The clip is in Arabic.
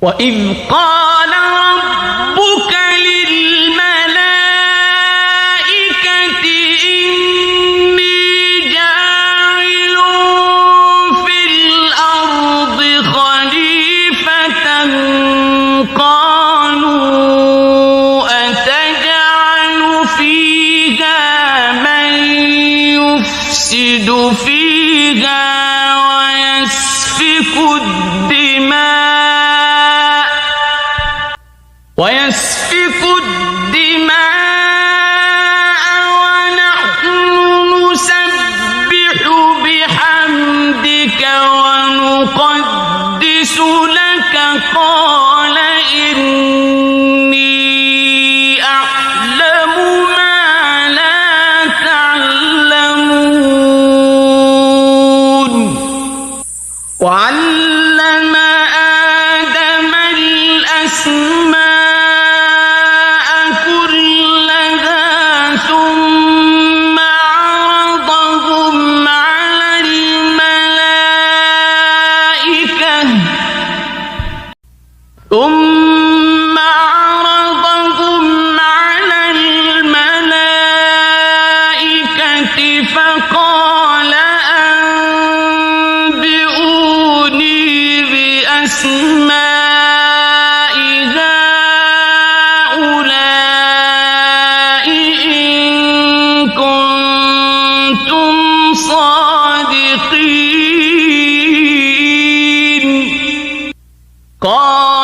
وَإِذْ قَالَ رَبُّكَ لِلْمَلَائِكَةِ إِنِّي جَاعِلٌ فِي الْأَرْضِ خَلِيفَةً قَالُوا أَتَجْعَلُ فِيهَا مَن يُفْسِدُ فِيهَا وَيَسْفِكُ الدِّمَاءَ وَنَحْنُ نُسَبِّحُ بِحَمْدِكَ وَنُقَدِّسُ لَكَ قَالَ إِنِّي أَعْلَمُ مَا لَا تَعْلَمُونَ وَعَلَّمَ آدَمَ الْأَسْمَاءَ ثم عرضهم على الملائكة فقال أنبئوني بأسماء هؤلاء إن كنتم صادقين. قال